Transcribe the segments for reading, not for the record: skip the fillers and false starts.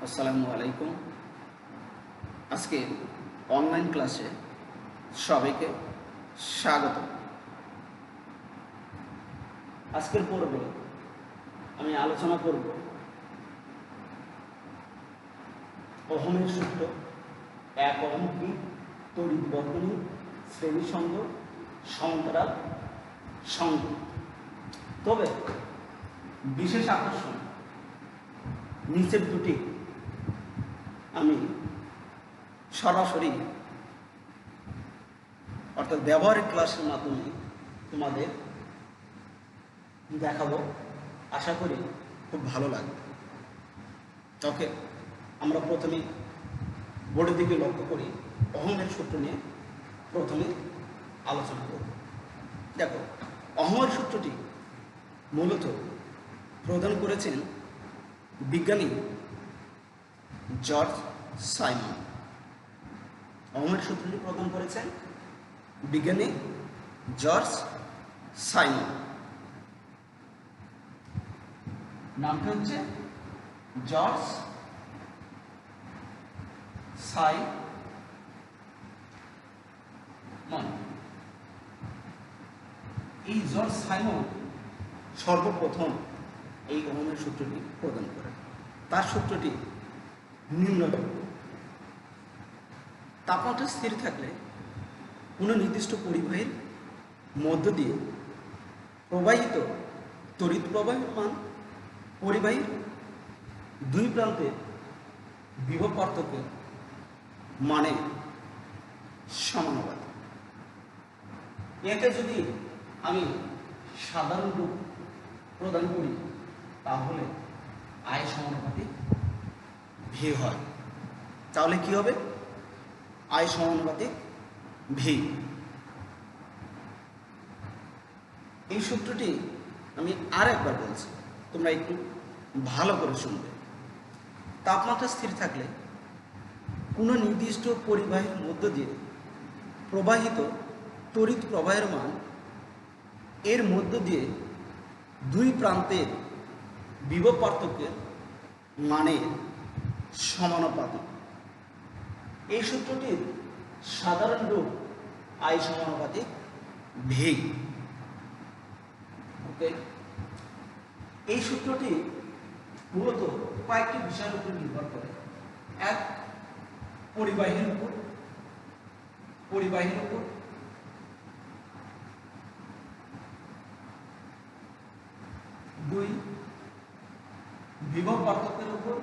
আসসালামু আলাইকুম। আজকে অনলাইন ক্লাসে সবাইকে স্বাগত। আজকের পর্বে আমি আলোচনা করব ওহমের সূত্র, এক ওহম কি, তড়িৎ বর্তনী, শ্রেণী সঙ্গ, সমান্তরাল সঙ্গ। তবে বিশেষ আকর্ষণ নিচের দুটি আমি সরাসরি অর্থাৎ ব্যবহারিক ক্লাসের মাধ্যমে তোমাদের দেখাবো। আশা করি খুব ভালো লাগবে। ওকে, আমরা প্রথমে বোর্ডের দিকে লক্ষ্য করি। ওহমের সূত্র নিয়ে প্রথমে আলোচনা করব। দেখো, ওহমের সূত্রটি মূলত প্রদান করেছেন বিজ্ঞানী জর্জ সাইমন। ওহমের সূত্রটি প্রদান করেছেন বিজ্ঞানী জর্জ সাইমন। নামটি হচ্ছে জর্জ সাইমন। এই জর্জ সাইমন সর্বপ্রথম এই ওহমের সূত্রটি প্রদান করেন। তার সূত্রটি নিম্নরূপ: তাপমাত্রা স্থির থাকলে কোনো নির্দিষ্ট পরিবাহীর মধ্য দিয়ে প্রবাহিত তড়িৎ প্রবাহের মান পরিবাহীর দুই প্রান্তের বিভব পার্থক্যের মানে সমানুপাতিক। একে যদি আমি সাধারণ রূপ প্রদান করি তাহলে আয় সমানুপাতিক ভি হয়। তাহলে কি হবে? আয় সমানুপাতিক ভি। এই সূত্রটি আমি আর একবার বলছি, তোমরা একটু ভালো করে শুনবে। তাপমাত্রা স্থির থাকলে কোনো নির্দিষ্ট পরিবাহীর মধ্য দিয়ে প্রবাহিত তড়িৎ প্রবাহের মান এর মধ্য দিয়ে দুই প্রান্তের বিভব পার্থক্যের মানের সমানুপাতিক। এই সূত্রটির সাধারণ রূপ আই সমানুপাতিক ভি। ওকে, এই সূত্রটি মূলত কয়েকটি বিষয়ের উপর নির্ভর করে। এক, পরিবাহীর উপর। দুই, বিভব পার্থক্যের উপর।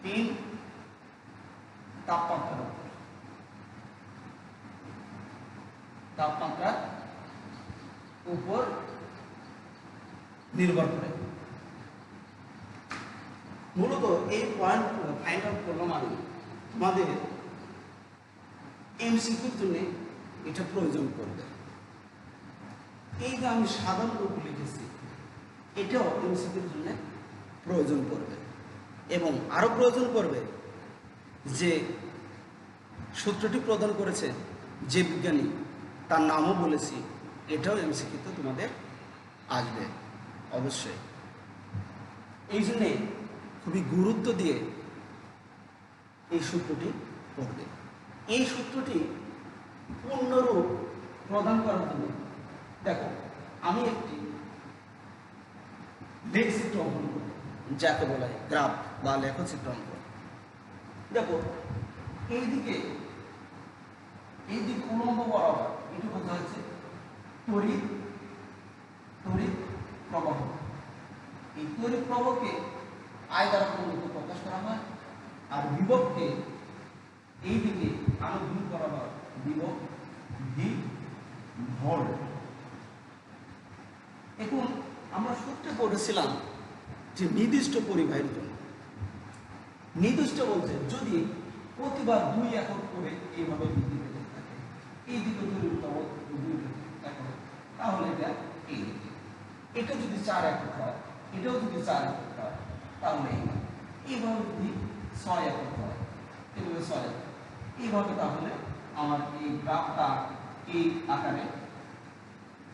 তিন, তাপমাত্রার উপর নির্ভর করে। মূলত এই পয়েন্ট ফাইন্ড আউট করলাম আমি তোমাদের এমসিকিউর জন্য এটা প্রয়োজন করবে। এই যে আমি সাধারণ রূপ লিখেছি, এটাও এমসিকিউর জন্য প্রয়োজন করবে এবং আরো প্রয়োজন করবে যে সূত্রটি প্রদান করেছে যে বিজ্ঞানী, তার নামও বলেছি, এটাও এমসিকিউতে তোমাদের আসবে অবশ্যই। এই জন্যে খুবই গুরুত্ব দিয়ে এই সূত্রটি পড়বে। এই সূত্রটি পূর্ণরূপ প্রদান করার জন্য দেখো, আমি একটি লেখচিত্র অঙ্কন করব, যাকে বলা হয় গ্রাফ বা লেখচিত্র অঙ্কন। দেখো, এই দিক উলম্ব বরাবর এটি বোঝা হচ্ছে তড়িৎ প্রবাহ। এই তড়িৎ প্রবাহকে আয় দ্বারা প্রকাশ করা হয়, আর বিভবকে এই দিকে আলো দুই বরাবর বিভব ভি ভোল্ট। এখন আমরা সূত্রে পড়েছিলাম যে নির্দিষ্ট পরিবাহীর জন্য, নির্দিষ্ট বলছে যদি প্রতিবার 2 একক করে এইভাবে বৃদ্ধি পেতে থাকে, এই দিকে তড়িৎ প্রবাহ 2 একক, তাহলে এটা এই দিকে। এটা যদি 4 একক হয়, এটাও যদি 4 একক হয়, তাহলে এইভাবে যদি 6 একক হয়, এভাবে 6 একক, এইভাবে তাহলে আমার এই গ্রাফটা এই আকারে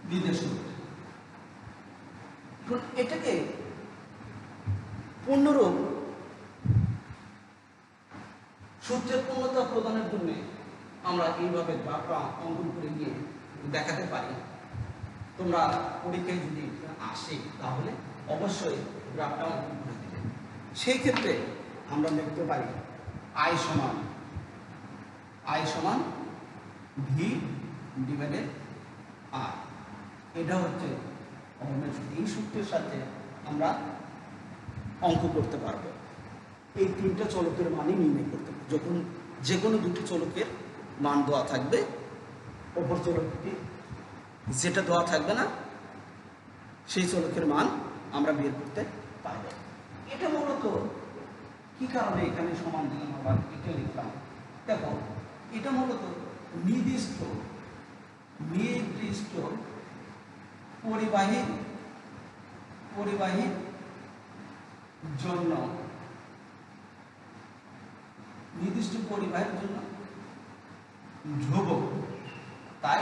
নির্দেশ করবে। এখন এটাকে পূর্ণরূপ সূত্রের পূর্ণতা প্রদানের জন্য আমরা এইভাবে গ্রাফটা অঙ্কন করে নিয়ে দেখাতে পারি। তোমরা পরীক্ষায় যদি আসে তাহলে অবশ্যই গ্রাফটা অঙ্কন করে দিবে। সেই ক্ষেত্রে আমরা লিখতে পারি আই সমান ভি ডিভাইডেড আর। এটা হচ্ছে এই সূত্রের সাথে আমরা অঙ্ক করতে পারবো। এই তিনটা চলকের মানই নির্ণয় করতে পারবো। যখন যে কোনো দুটি চলকের মান দেওয়া থাকবে, অপর চলকটি যেটা দেওয়া থাকবে না সেই চলকের মান আমরা বের করতে পারবো। এটা মূলত কি কারণে এখানে সমান দিলাম, আবার এটা লিখলাম, দেখো এটা মূলত নির্দিষ্ট পরিবাহীর জন্য ধ্রুবক, তাই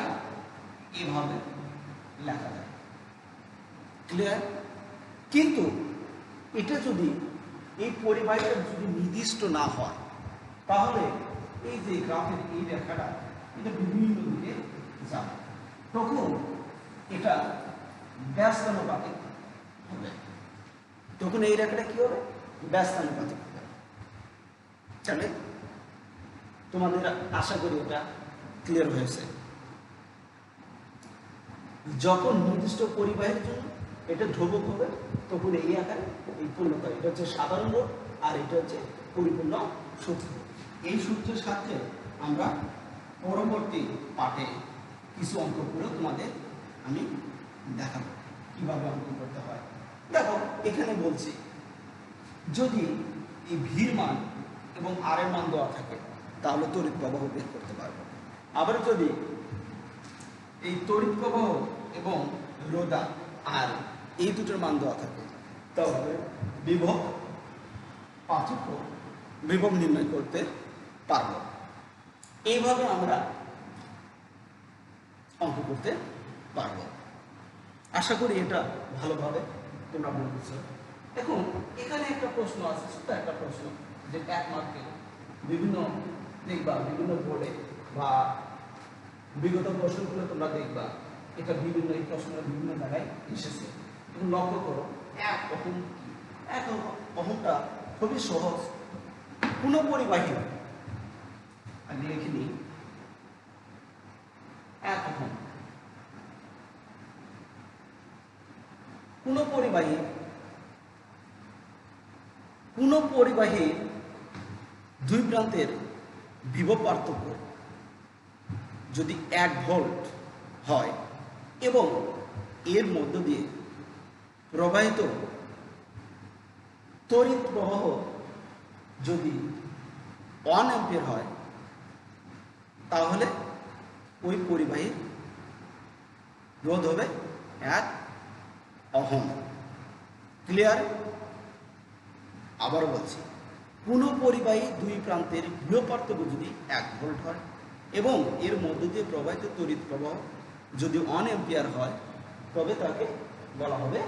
এভাবে লেখা যায়। ক্লিয়ার? কিন্তু এটা যদি এই পরিবাহীটা যদি নির্দিষ্ট না হয় তাহলে এই যে গ্রাফের এই রেখাটা এটা বিভিন্ন দিকে যাবে, তখন এটা ব্যস্তানুপাতিক হবে। তখন এই রেখাটা কি হবে? ব্যস্তানুপাতিক হবে। তাহলে তোমাদের আশা করি এটা ক্লিয়ার হয়েছে। যখন নির্দিষ্ট পরিবাহীর জন্য এটা ধ্রুবক হবে তখন এই আকারে এই পূর্ণতা, এটা হচ্ছে সাধারণ রূপ আর এটা হচ্ছে পরিপূর্ণ সূত্র। এই সূত্রের সাথে আমরা পরবর্তী পাঠে কিছু অঙ্ক করে তোমাদের আমি দেখাবো কিভাবে অঙ্ক করতে হয়। দেখো এখানে বলছি যদি এই ভির মান এবং আর এর মান দেওয়া থাকে তাহলে তড়িৎ প্রবাহ বের করতে পারবো। আবার যদি এই তড়িৎ প্রবাহ এবং রোধা আর এই দুটোর মান দেওয়া থাকে তাহলে বিভব নির্ণয় করতে পারবো। এইভাবে আমরা অঙ্ক করতে পারবো। আশা করি এটা ভালোভাবে তোমরা বুঝেছ। এখন এখানে একটা প্রশ্ন আছে, ছোট্ট একটা প্রশ্ন, যে এক মার্কের বিভিন্ন দেখবা বিভিন্ন বোর্ডে বা বিগত প্রশ্নগুলো তোমরা দেখবা এটা বিভিন্ন এই প্রশ্নটা বিভিন্ন জায়গায় এসেছে। এবং লক্ষ্য করো এক অহম কি? এক অহমটা খুবই সহজ। কোন পরিবাহী আমি লিখে নিই এক অহম। কোন পরিবাহী দুই প্রান্তের বিভব পার্থক্য যদি 1 ভোল্ট হয় এবং এর মধ্য দিয়ে প্রবাহিত তড়িৎ প্রবাহ যদি 1 অ্যাম্পিয়ার হয় তাহলে ওই পরিবাহীর রোধ হবে 1 ওহম। ক্লিয়ার? আবার বলছি, কোন পরিবাহী দুই প্রান্তের বিভব পার্থক্য যদি 1 ভোল্ট হয় এবং এর মধ্য দিয়ে প্রবাহিত তড়িৎ প্রবাহ যদি 1 অ্যাম্পিয়ার হয় তবে তাকে বলা হবে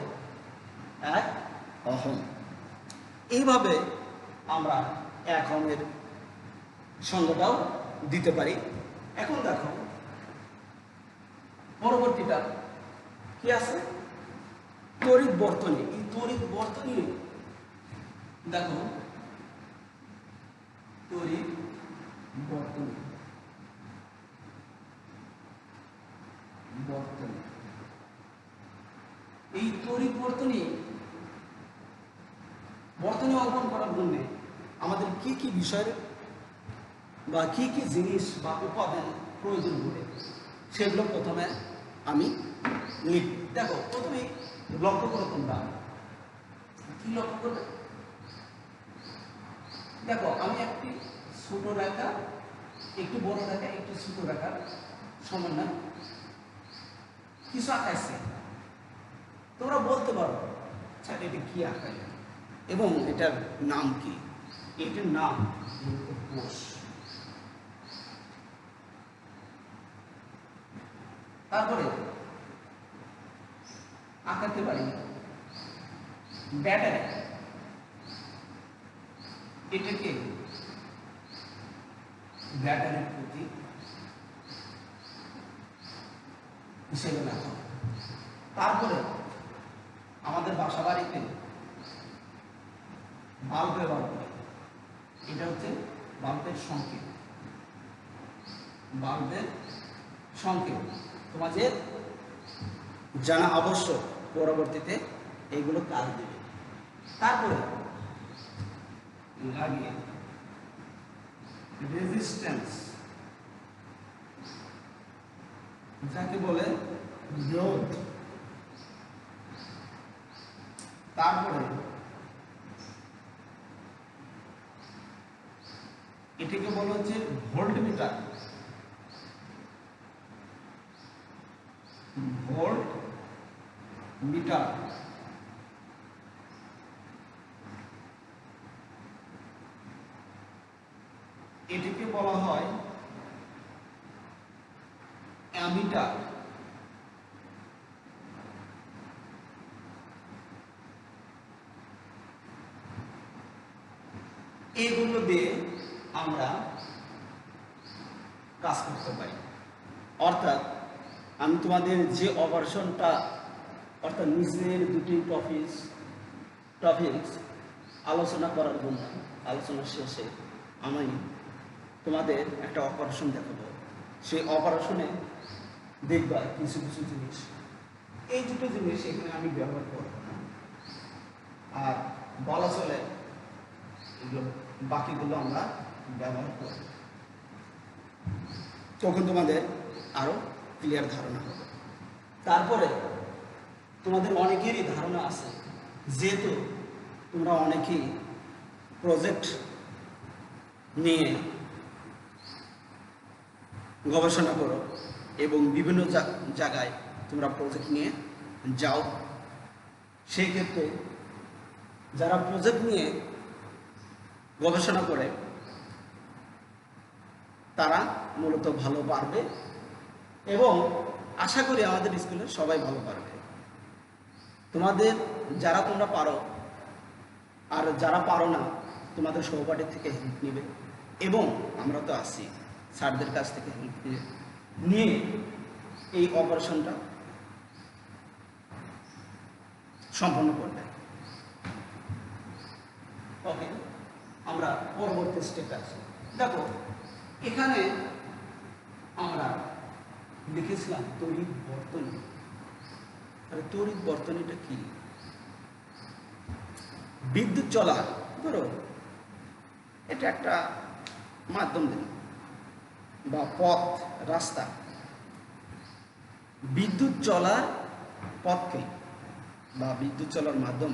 1 ওহম। এইভাবে আমরা 1 ওহমের সংজ্ঞাটাও দিতে পারি। এখন দেখো পরবর্তীটা কি আছে? তড়িৎ বর্তনী। এই তড়িৎ বর্তনী দেখো তড়িৎ বর্তনী এই তড়িৎ বর্তনী অঙ্কন করার জন্য আমাদের কি কি বিষয়ের বা কি কি জিনিস বা উপাদান প্রয়োজন হবে সেগুলো প্রথমে আমি লিখব। দেখো প্রথমে লক্ষ্য করো, তোমরা কি লক্ষ্য করবে? দেখো আমি একটি ছোট রেখা, একটু বড় রেখা, একটু ছোট রেখার সমন্বয় কিছু আঁকাইছে। তোমরা বলতে পারো স্যার এটা কি আঁকাইলে এবং এটার নাম কি? এটার নাম কোষ। তারপরে আঁকাতে পারি ব্যাটারি, এটাকে ব্যাটারির প্রতীক হিসেবে রাখা। তারপরে আমাদের বাসা বাড়িতে বাল্ব ব্যবহার করে, এটা হচ্ছে বাল্বের সংকেত, বাল্বের সংকেত তোমাদের জানা আবশ্যক, পরবর্তীতে এইগুলো কাজ দেবে। তারপরে লাগিয়ে রেজিস্ট্যান্স, যাকে বলে রোধ। তারপরে এটাকে বলা হচ্ছে ভোল্টমিটার, ভোল্ট মিটার। এটিকে বলা হয় অ্যামিটার। এগুলো দিয়ে আমরা কাজ করতে পারি। অর্থাৎ আমি তোমাদের যে অপারেশনটা, অর্থাৎ নিচের দুটি টপিকস আলোচনা করার জন্য আলোচনার শেষে আমি তোমাদের একটা অপারেশন দেখাবো। সেই অপারেশনে দেখবা কিছু কিছু জিনিস, এই দুটো জিনিস এখানে আমি ব্যবহার করব না, আর বলা চলে এগুলো বাকিগুলো আমরা ব্যবহার করব, তখন তোমাদের আরো ক্লিয়ার ধারণা হবে। তারপরে তোমাদের অনেকেরই ধারণা আছে, যেহেতু তোমরা অনেকেই প্রজেক্ট নিয়ে গবেষণা করো এবং বিভিন্ন জায়গায় তোমরা প্রজেক্ট নিয়ে যাও, সেই ক্ষেত্রে যারা প্রজেক্ট নিয়ে গবেষণা করে তারা মূলত ভালো পারবে এবং আশা করি আমাদের স্কুলে সবাই ভালো পারবে। তোমাদের যারা তোমরা পারো আর যারা পারো না তোমাদের সহপাঠীর থেকে হেল্প নেবে, এবং আমরা তো আছি স্যারদের কাছ থেকে হেল্প নিয়ে এই অপারেশনটা সম্পন্ন করবে। ওকে, আমরা পরবর্তী স্টেপে আসি। দেখো এখানে আমরা লিখেছিলাম তড়িৎ বর্তনী। তাহলে তড়িৎ বর্তনীটা কি? বিদ্যুৎ চলা, ধরো এটা একটা মাধ্যম দিন বা পথ, রাস্তা, বিদ্যুৎ চলার পথকে বা বিদ্যুৎ চলার মাধ্যম,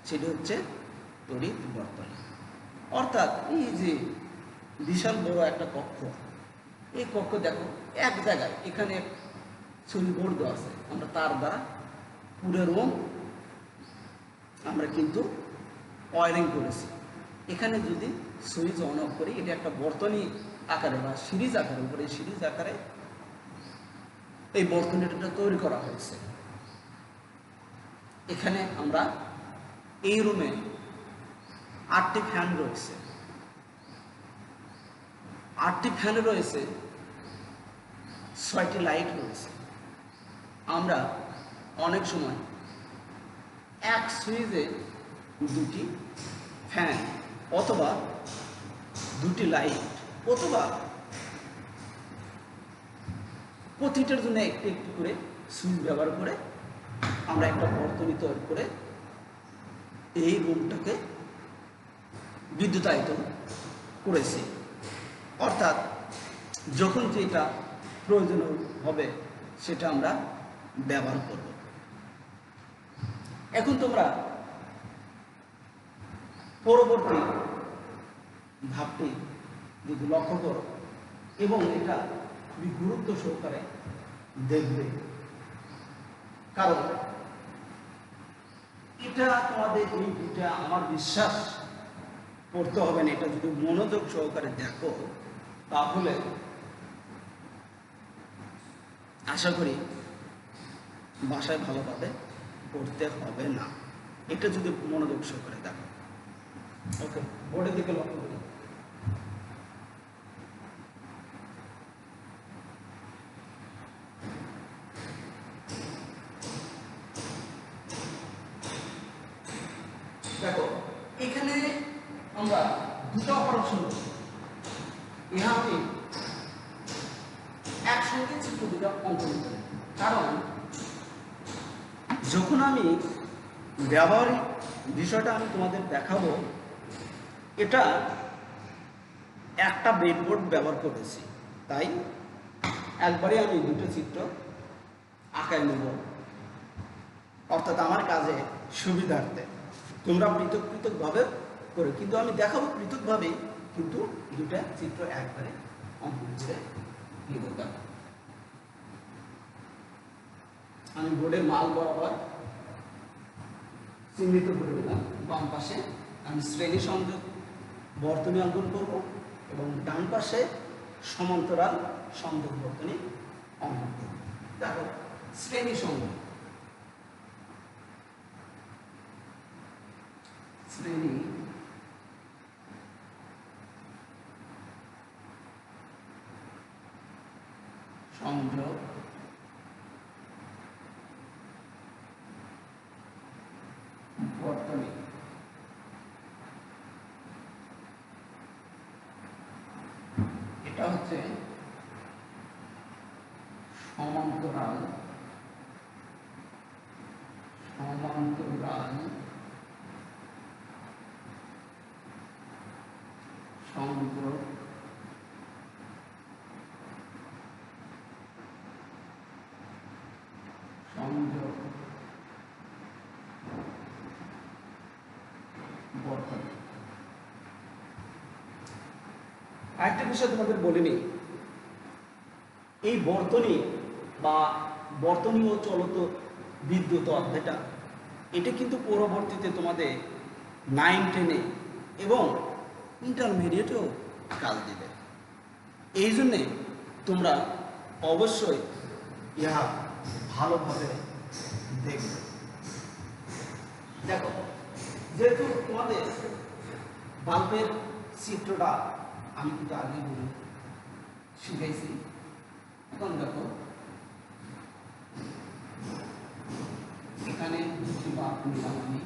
সেটি হচ্ছে তড়িৎ বর্তনী। অর্থাৎ এই যে বিশাল বড় একটা কক্ষ, এই কক্ষ দেখো এক জায়গায়, এখানে সুইচ বোর্ড দেওয়া আছে, আমরা তার দ্বারা পুরো রুম আমরা কিন্তু ওয়ারিং করেছি। এখানে যদি সুইচ অন অফ করি, এটা একটা বর্তনী আকারে বা সিরিজ আকারে, উপরে সিরিজ আকারে এই বর্তনীটা তৈরি করা হয়েছে। এখানে আমরা এই রুমে 8টি ফ্যান রয়েছে, 8টি ফ্যান রয়েছে, 6টি লাইট রয়েছে। আমরা অনেক সময় এক সুইচে 2টি ফ্যান অথবা 2টি লাইট অথবা প্রতিটার জন্য একটু একটু করে সুইচ ব্যবহার করে আমরা একটা বর্তনী তৈরি করে এই রুমটাকে বিদ্যুতায়িত করেছি। অর্থাৎ যখন যেটা প্রয়োজন হবে সেটা আমরা ব্যবহার করব। এখন তোমরা পরবর্তী ধাপটি যদি লক্ষ্য করো এবং এটা খুবই গুরুত্ব সহকারে দেখবে, কারণ এটা তোমাদের এই দুটা আমার বিশ্বাস করতে হবে না, এটা যদি মনোযোগ সহকারে দেখো তাহলে আশা করি বাসায় ভালোভাবে পড়তে হবে না। এটা যদি মনোযোগ সহকারে দেখো। ওকে, বোর্ডের দিকে লক্ষ্য করি। দেখো এখানে আমরা দুটো অপারেশন করি। ইহাতে একসঙ্গে চিত্র দুটো অঙ্কন করি, কারণ যখন আমি ব্যবহারিক বিষয়টা আমি তোমাদের দেখাবো, এটা একটা ব্রেডবোর্ড ব্যবহার করেছি, তাই একবারে আমি দুটো চিত্র আঁকায় নেব, অর্থাৎ আমার কাজে সুবিধার্থে। তোমরা পৃথক পৃথকভাবে করে, কিন্তু আমি দেখাবো পৃথকভাবে, কিন্তু দুটা চিত্র একবারে অঙ্কন করে নিব। আমি বোর্ডের মাল বরাবর চিহ্নিত করে দিলাম। বাম পাশে আমি শ্রেণী সংযোগ বর্তনী অঙ্কন করব এবং ডান পাশে সমান্তরাল সংযোগ বর্তনী অঙ্কন করব। দেখো শ্রেণী সংযোগ, শ্রেণী সংযোগ বর্তনী। এটা হচ্ছে সমান্তরাল সংযোগ বর্তনী। আরেকটা বিষয় তোমাদের বলিনি, এই বর্তনী বা বর্তনী ও চলন্ত বিদ্যুৎ অধ্যায়টা, এটা কিন্তু পরবর্তীতে তোমাদের 9, 10 এবং ইন্টারমিডিয়েটেও কাজ দিবে। এই জন্যে তোমরা অবশ্যই ইহা ভালোভাবে দেখবে। দেখো যেহেতু তোমাদের বাল্বের চিত্রটা আমি কিন্তু আগে বলে শিখাইছি, এখন দেখো এখানে দুটি বাল্ব নিলাম আমি।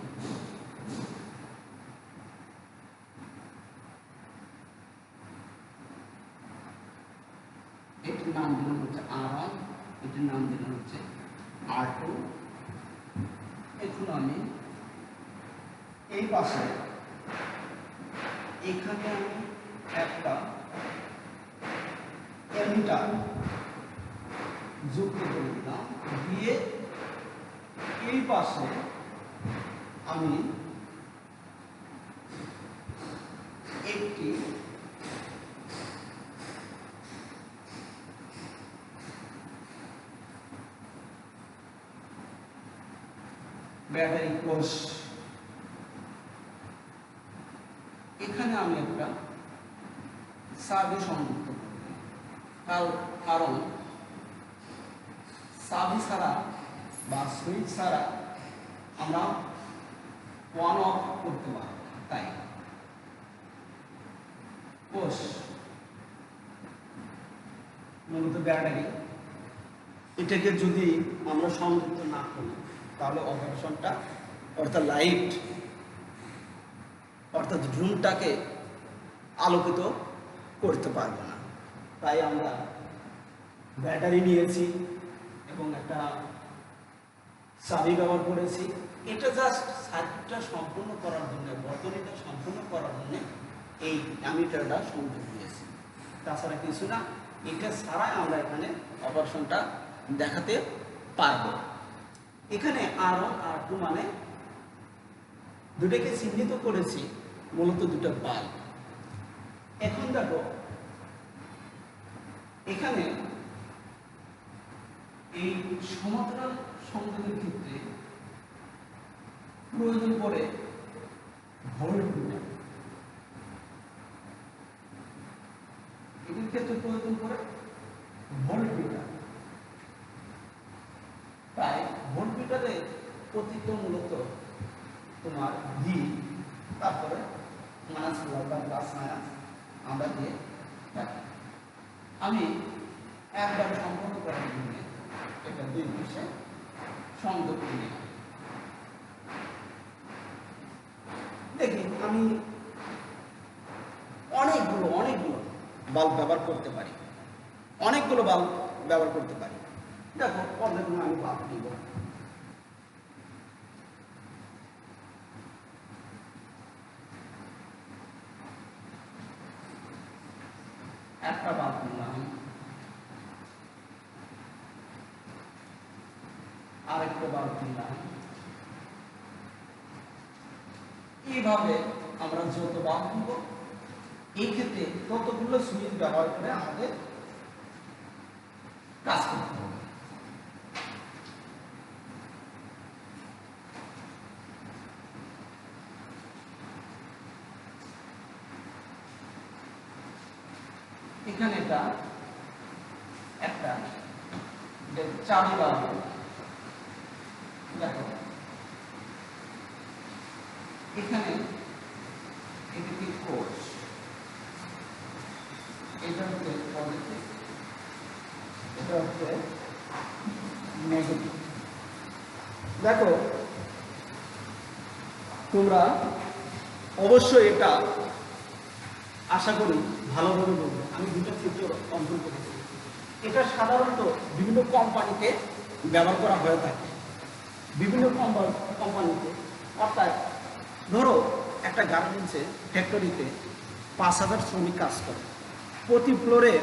এটির নাম দিলাম হচ্ছে R1, এটির নাম দিলাম হচ্ছে R2। এখন আমি এই পাশে এখানে আমি একটা এমিটার যুক্ত করে দিলাম, দিয়ে এই পাশে আমি একটি ব্যাটারি কোষ, এখানে আমি একটা সাবি সংযুক্ত করব, কারণ সাবি ছাড়া বা সুইচ ছাড়া আমরা অন অফ করতে পারব, তাই কোষ মূলত ব্যাটারি, এটাকে যদি আমরা সংযুক্ত না করি তাহলে অপারেশনটা অর্থাৎ লাইট অর্থাৎ রুমটাকে আলোকিত করতে পারবো না। তাই আমরা ব্যাটারি নিয়েছি এবং একটা চাবি ব্যবহার করেছি। এটা জাস্ট সার্কিটটা সম্পূর্ণ করার জন্য, বর্তনীটা সম্পূর্ণ করার জন্য এই অ্যামিটারটা সংযোগ দিয়েছি, তাছাড়া কিছু না। এটা ছাড়াই আমরা এখানে অপারেশনটা দেখাতে পারবো। এখানে R1 R2 মানে দুটাকে চিহ্নিত করেছি, মূলত দুটো বাল্ব। এখন দেখো এখানে এই সমান্তরাল সংযোগের ক্ষেত্রে প্রয়োজন পড়ে ভোল্টমিটার, এদের ক্ষেত্রে প্রয়োজন পড়ে ভোল্টমিটার। প্রতীকটা মূলত তোমার ভি, তারপরে মাইনাস বা প্লাস মাইনাস আমরা দিয়ে থাকি। আমি একবার সম্পূর্ণ করার জন্য এটা দুই পাশে সংযোগ করি। দেখি আমি অনেকগুলো বাল্ব ব্যবহার করতে পারি, অনেকগুলো বাল্ব ব্যবহার করতে পারি। দেখো পর্যায়ক্রমে আমি বাল্ব নিব। একটা বাল্ব নিলাম, আরেকটা বাল্ব নিলাম। এইভাবে আমরা যত বাল্ব নিব এই ক্ষেত্রে ততগুলো সুইচ ব্যবহার করে আমাদের কাজ করতে হবে। এখানে এটা একটা চাবি বাল্ব, দেখো এখানে একটি কোর্স, এটা হচ্ছে পজিটিভ, এটা হচ্ছে নেগেটিভ। দেখো তোমরা অবশ্যই এটা আশা করি ভালোভাবে বলবে। আমি দুটো চিত্র অঙ্কন করেছি। এটা সাধারণত বিভিন্ন কোম্পানিতে ব্যবহার করা হয়ে থাকে, বিভিন্ন কোম্পানিতে। অর্থাৎ ধরো একটা গার্মেন্টসে ফ্যাক্টরিতে 5000 শ্রমিক কাজ করে, প্রতি ফ্লোরে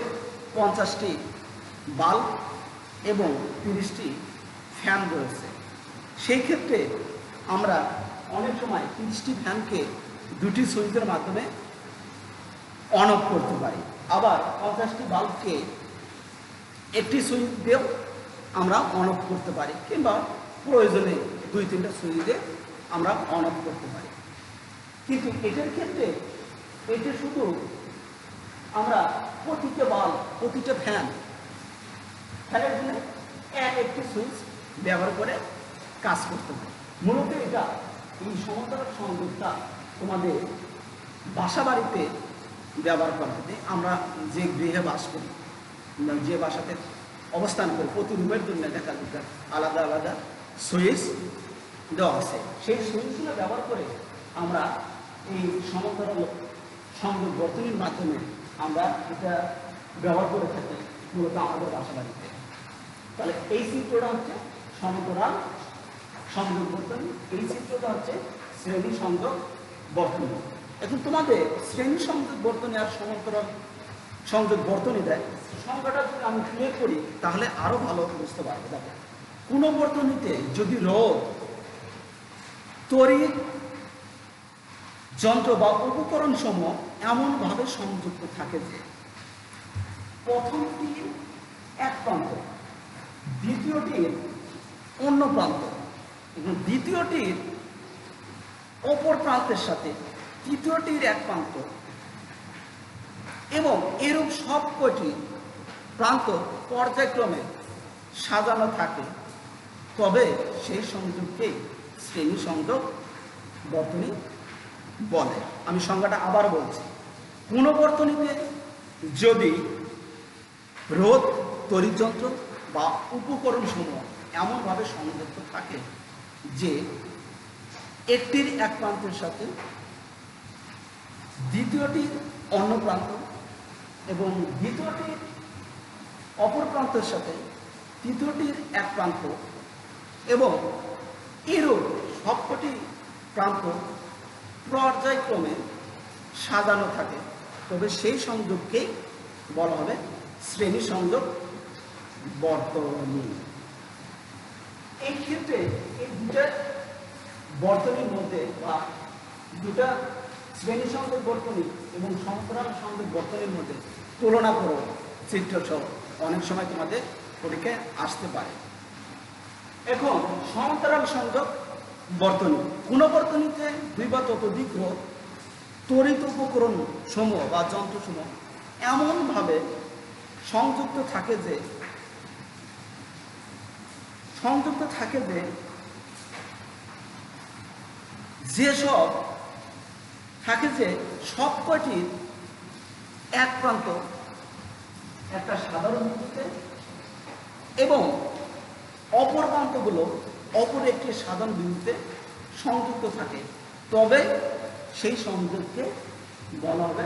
50টি বাল্ব এবং 30টি ফ্যান রয়েছে। সেই ক্ষেত্রে আমরা অনেক সময় 30টি ফ্যানকে দুটি সুইচের মাধ্যমে অন অফ করতে পারি, আবার 50টি বাল্বকে একটি সুইচ দিয়েও আমরা অন অফ করতে পারি, কিংবা প্রয়োজনে 2-3টা সুইচ দিয়ে আমরা অন অফ করতে পারি। কিন্তু এটার ক্ষেত্রে এটা শুধু আমরা প্রতিটা বাল্ব, প্রতিটা ফ্যানের জন্য একটি সুইচ ব্যবহার করে কাজ করতে পারি। মূলত এটা এই সমান্তরাল সংযোগটা তোমাদের বাসা বাড়িতে ব্যবহার করা হবে। আমরা যে গৃহে বাস করি, যে বাসাতে অবস্থান করি, প্রতি রুমের জন্য দেখা যায় আলাদা আলাদা সুইচ দেওয়া আছে। সেই সুইচগুলো ব্যবহার করে আমরা এই সমান্তরাল সংযোগ বর্তনীর মাধ্যমে আমরা এটা ব্যবহার করে থাকি মূলত আমাদের বাসা বাড়িতে। তাহলে এই চিত্রটা হচ্ছে সমান্তরাল সংযোগ বর্তনী, এই চিত্রটা হচ্ছে শ্রেণী সংযোগ বর্তনী। এখন তোমাদের শ্রেণী সংযোগ বর্তনী আর সমান্তরাল সংযোগ বর্তনী দেয়, সংখ্যাটা যদি আমি ক্লিয়ার করি তাহলে আরো ভালো বুঝতে পারবো। দেখো কোন বর্তনীতে যদি রোধ, তড়িৎ যন্ত্র বা উপকরণ সমূহ এমনভাবে সংযুক্ত থাকে যে প্রথমটির এক প্রান্ত দ্বিতীয়টির অন্য প্রান্ত এবং দ্বিতীয়টির অপর প্রান্তের সাথে তৃতীয়টির এক প্রান্ত এবং এরূপ সবকটি প্রান্ত পর্যায়ক্রমে সাজানো থাকে, তবে সেই সংযোগকেই শ্রেণী সংযোগ বর্তনী বলে। আমি সংজ্ঞাটা আবার বলছি। কোন বর্তনীতে যদি রোধ, তড়িৎযন্ত্র বা উপকরণ সমূহ এমনভাবে সংযুক্ত থাকে যে একটির এক প্রান্তের সাথে দ্বিতীয়টির অন্য প্রান্ত এবং দ্বিতীয়টির অপর প্রান্তের সাথে তৃতীয়টির এক প্রান্ত এবং এরূপ সবকটি প্রান্ত পর্যায়ক্রমে সাজানো থাকে, তবে সেই সংযোগকেই বলা হবে শ্রেণী সংযোগ বর্তনী। এই ক্ষেত্রে এই দুটা বর্তনীর মধ্যে বা দুটা শ্রেণী সংযোগ বর্তনী এবং সমান্তরাল সংযোগ বর্তনীর মধ্যে তুলনা করো চিত্র সহ, অনেক সময় তোমাদের পরীক্ষায় আসতে পারে। এখন সমান্তরাল সংযোগ বর্তনী, কোন বর্তনীতে দুই বা ততোধিক রোধ, তড়িৎ উপকরণ সমূহ বা যন্ত্র সমূহ এমনভাবে সংযুক্ত থাকে যে যেসব থাকে যে সব কয়টির এক প্রান্ত একটা সাধারণ বিন্দুতে এবং অপর প্রান্তগুলো অপর একটি সাধারণ বিন্দুতে সংযুক্ত থাকে, তবে সেই সংযোগকে বলা হবে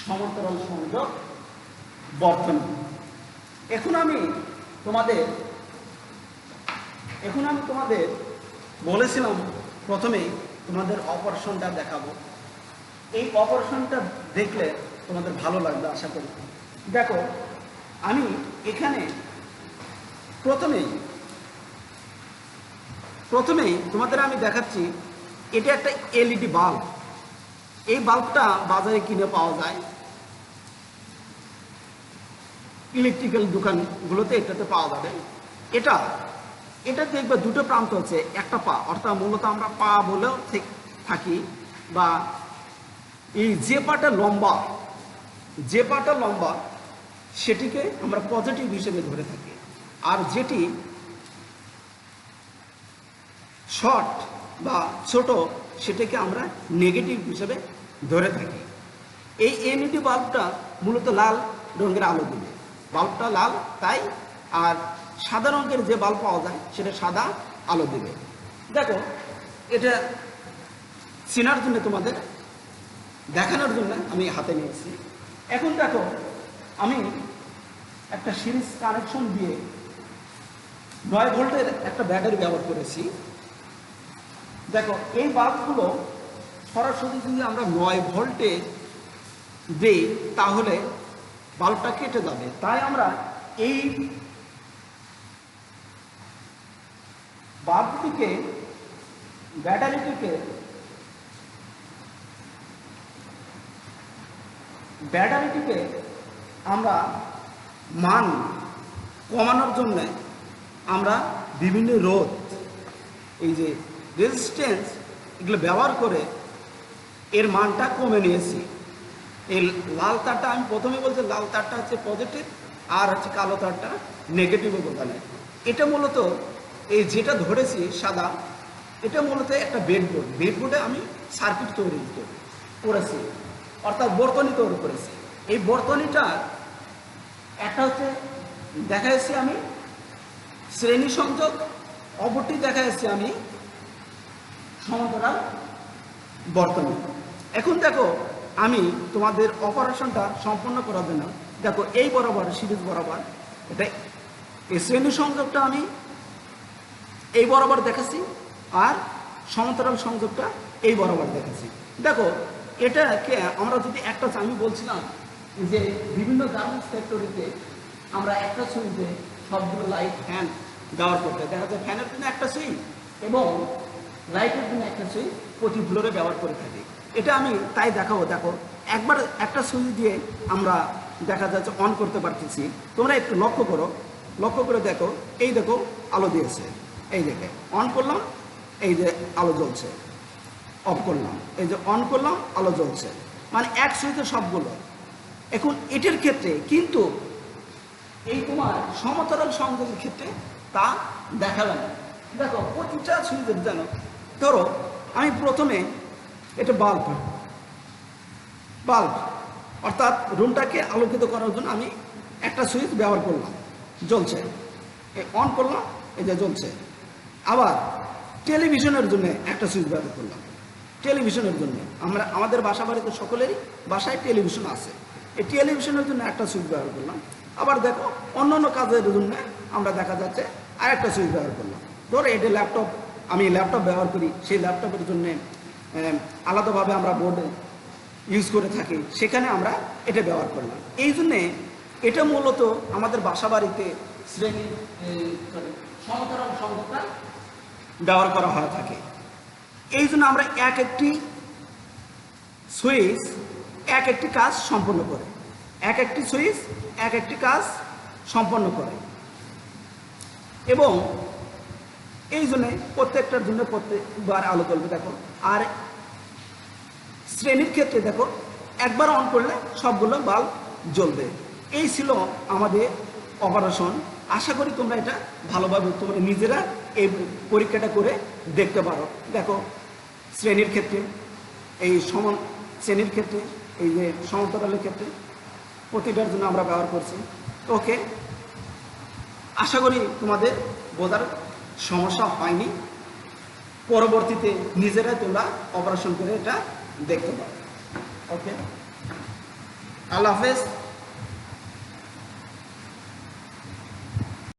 সমান্তরাল সংযোগ বর্তনী। এখন আমি তোমাদের বলেছিলাম প্রথমেই তোমাদের অপারেশনটা দেখাবো। এই অপারেশনটা দেখলে তোমাদের ভালো লাগবে আশা করি। দেখো, আমি এখানে প্রথমেই তোমাদের আমি দেখাচ্ছি, এটা একটা এলইডি বাল্ব। এই বাল্বটা বাজারে কিনে পাওয়া যায়, ইলেকট্রিক্যাল দোকানগুলোতে এটাতে পাওয়া যাবে। এটা দেখবে দুটো প্রান্ত আছে, একটা পা, অর্থাৎ মূলত আমরা পা বলেও থাকি, বা এই যে পাটা লম্বা সেটিকে আমরা পজিটিভ হিসেবে ধরে থাকি, আর যেটি শর্ট বা ছোট সেটাকে আমরা নেগেটিভ হিসেবে ধরে থাকি। এই এলইডি বাল্বটা মূলত লাল রঙের আলো দিবে, বাল্বটা লাল তাই, আর সাদা রঙের যে বাল্ব পাওয়া যায় সেটা সাদা আলো দিবে। দেখো, এটা চেনার জন্য তোমাদের দেখানোর জন্য আমি হাতে নিয়েছি। এখন দেখো, আমি একটা সিরিজ কানেকশন দিয়ে 9 ভোল্টের একটা ব্যাটারি ব্যবহার করেছি। দেখো, এই বাল্বগুলো সরাসরি যদি আমরা 9 ভোল্টে দিই তাহলে বাল্বটা কেটে যাবে, তাই আমরা এই বাল্বটিকে ব্যাটারিটিকে আমরা মান কমানোর জন্য আমরা বিভিন্ন রোধ, এই যে রেজিস্ট্যান্স, এগুলো ব্যবহার করে এর মানটা কমে নিয়েছি। এই লাল তারটা আমি প্রথমে বলছি, লাল তারটা হচ্ছে পজিটিভ আর হচ্ছে কালো তারটা নেগেটিভ বোঝানো। এটা মূলত এই যেটা ধরেছি সাদা, এটা মূলত একটা বেডবোর্ডে আমি সার্কিট তৈরি করেছি, অর্থাৎ বর্তনী তৈরি করেছি। এই বর্তনীটা একটা হচ্ছে দেখা যাচ্ছে আমি শ্রেণী সংযোগ, অপরটি দেখা যাচ্ছে আমি সমান্তরাল বর্তনী। এখন দেখো, আমি তোমাদের অপারেশনটা সম্পন্ন করার জন্য দেখো এই বরাবর সিরিজ বরাবর এটা এই শ্রেণী সংযোগটা আমি এই বরাবর দেখাচ্ছি, আর সমান্তরাল সংযোগটা এই বরাবর দেখাচ্ছি। দেখো, এটাকে আমরা যদি একটা, আমি বলছিলাম যে বিভিন্ন গার্মেন্টস ফ্যাক্টরিতে আমরা একটা সুইচে সবগুলো লাইট, ফ্যান ব্যবহার করতে দেখা যায়, ফ্যানের জন্য একটা সুইচ এবং লাইটের জন্য একটা সুইচ প্রতি ফ্লোরে ব্যবহার করে থাকি। এটা আমি তাই দেখাবো। দেখো, একবার একটা সুইচ দিয়ে আমরা দেখা যাচ্ছে অন করতে পারতেছি। তোমরা একটু লক্ষ্য করে দেখো, এই দেখো আলো দিয়েছে, এই দেখে অন করলাম, এই যে আলো জ্বলছে, অফ করলাম, এই যে অন করলাম, আলো জ্বলছে, মানে এক সুইচে সবগুলো। এখন এটার ক্ষেত্রে কিন্তু এই তোমার সমান্তরাল সংযোগের ক্ষেত্রে তা দেখাবে না। দেখো, প্রতিটা সুইচের জানো, ধরো আমি প্রথমে এটা বাল্ব অর্থাৎ রুমটাকে আলোকিত করার জন্য আমি একটা সুইচ ব্যবহার করলাম, জ্বলছে, অন করলাম, এই যে জ্বলছে। আবার টেলিভিশনের জন্য একটা সুইচ ব্যবহার করলাম, টেলিভিশনের জন্য আমাদের বাসা বাড়িতে সকলেরই বাসায় টেলিভিশন আছে, এই টেলিভিশনের জন্য একটা সুইচ ব্যবহার করলাম। আবার দেখো, অন্যান্য কাজের জন্য আমরা দেখা যাচ্ছে আর একটা সুইচ ব্যবহার করলাম। ধরো এটা ল্যাপটপ, আমি ল্যাপটপ ব্যবহার করি, সেই ল্যাপটপের জন্য আলাদাভাবে আমরা বোর্ড ইউজ করে থাকি, সেখানে আমরা এটা ব্যবহার করলাম। এই জন্যে এটা মূলত আমাদের বাসা বাড়িতে শ্রেণী সমান্তরাল সংযোগটা ব্যবহার করা হয়ে থাকে। এই জন্য আমরা এক একটি সুইচ এক একটি কাজ সম্পন্ন করে, এক একটি সুইচ এক একটি কাজ সম্পন্ন করে, এবং এই জন্য প্রত্যেকটার জন্য প্রত্যেকবার আলো জ্বলবে। দেখো, আর শ্রেণীর ক্ষেত্রে দেখো একবার অন করলে সবগুলো বাল্ব জ্বলবে। এই ছিল আমাদের অপারেশন। আশা করি তোমরা এটা ভালোভাবে তোমরা নিজেরা এই পরীক্ষাটা করে দেখতে পারো। দেখো, শ্রেণীর ক্ষেত্রে, এই সমান শ্রেণীর ক্ষেত্রে, এই যে সমান্তরালের ক্ষেত্রে, প্রতিটার জন্য আমরা ব্যবহার করছি। ওকে, আশা করি তোমাদের বোঝার সমস্যা হয়নি। পরবর্তীতে নিজেরাই তোমরা অপারেশন করে এটা দেখতে পাবে। ওকে, আল্লাহ হাফেজ।